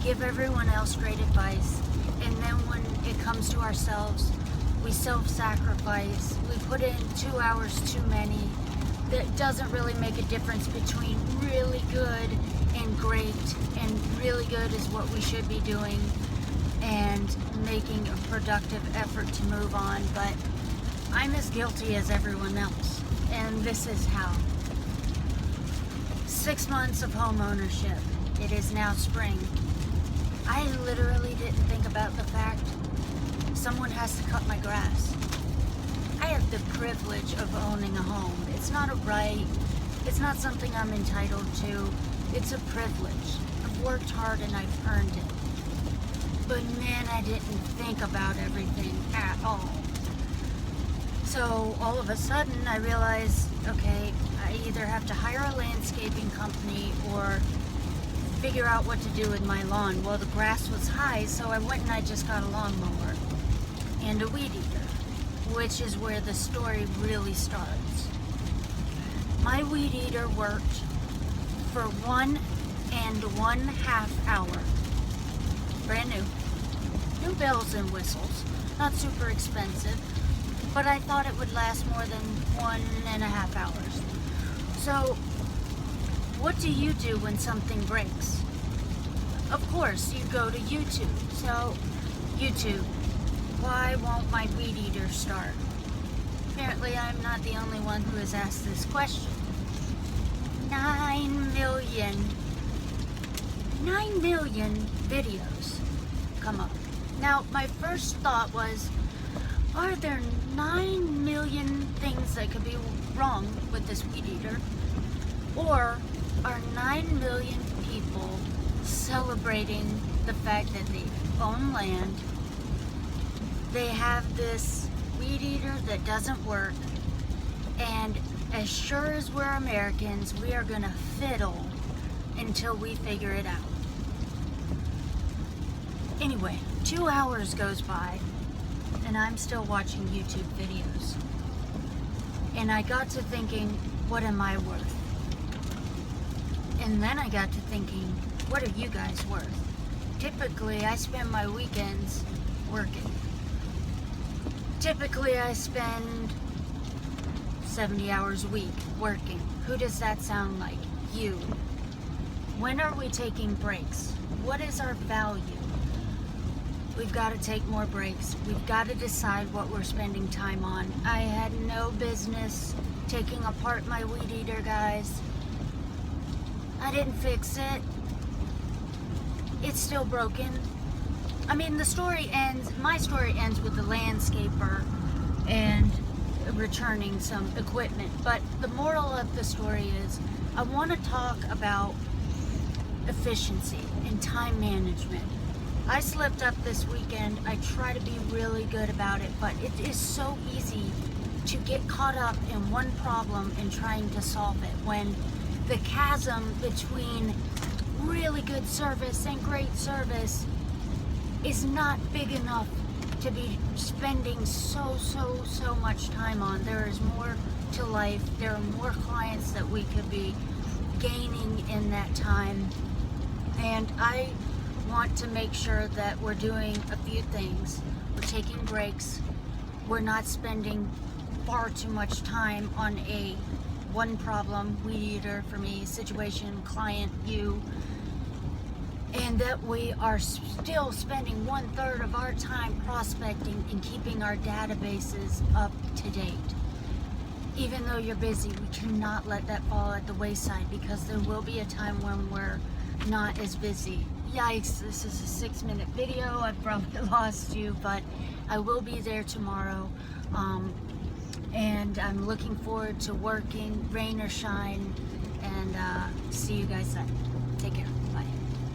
give everyone else great advice, and then when it comes to ourselves, we self-sacrifice. We put in 2 hours too many. That doesn't really make a difference between really good and great, and really good is what we should be doing, and making a productive effort to move on. But I'm as guilty as everyone else, and this is how. 6 months of home ownership. It is now spring. I literally didn't think about the fact someone has to cut my grass. I have the privilege of owning a home. It's not a right. It's not something I'm entitled to. It's a privilege. I've worked hard and I've earned it. But man, I didn't think about everything at all. So all of a sudden I realized, okay, I either have to hire a landscaping company or figure out what to do with my lawn. Well, the grass was high, so I went and I just got a lawnmower and a weed eater, which is where the story really starts. My weed eater worked for 1.5 hours. Brand new. New bells and whistles. Not super expensive, but I thought it would last more than 1.5 hours. So, what do you do when something breaks? Of course, you go to YouTube. So, YouTube, why won't my weed eater start? Apparently, I'm not the only one who has asked this question. 9 million videos come up. Now, my first thought was, are there 9 million things that could be wrong with this weed eater? Or are 9 million people celebrating the fact that they own land, they have this weed eater that doesn't work, and as sure as we're Americans, we are gonna fiddle until we figure it out. Anyway, 2 hours goes by, and I'm still watching YouTube videos. And I got to thinking, what am I worth? And then I got to thinking, what are you guys worth? Typically, I spend my weekends working. Typically, I spend 70 hours a week working. Who does that sound like? You. When are we taking breaks? What is our value? We've got to take more breaks. We've got to decide what we're spending time on. I had no business taking apart my weed eater, guys. I didn't fix it. It's still broken. I mean, my story ends with the landscaper and returning some equipment. But the moral of the story is, I want to talk about efficiency and time management. I slipped up this weekend. I try to be really good about it, but it is so easy to get caught up in one problem and trying to solve it, when the chasm between really good service and great service is not big enough to be spending so much time on. There is more to life. There are more clients that we could be gaining in that time. And I want to make sure that we're doing a few things. We're taking breaks. We're not spending far too much time on one problem, weed eater for me, situation, client, you, and that we are still spending 1/3 of our time prospecting and keeping our databases up to date. Even though you're busy, we cannot let that fall at the wayside, because there will be a time when we're not as busy. Yikes, this is a 6-minute video. I've probably lost you, but I will be there tomorrow. And I'm looking forward to working, rain or shine, and see you guys then. Take care.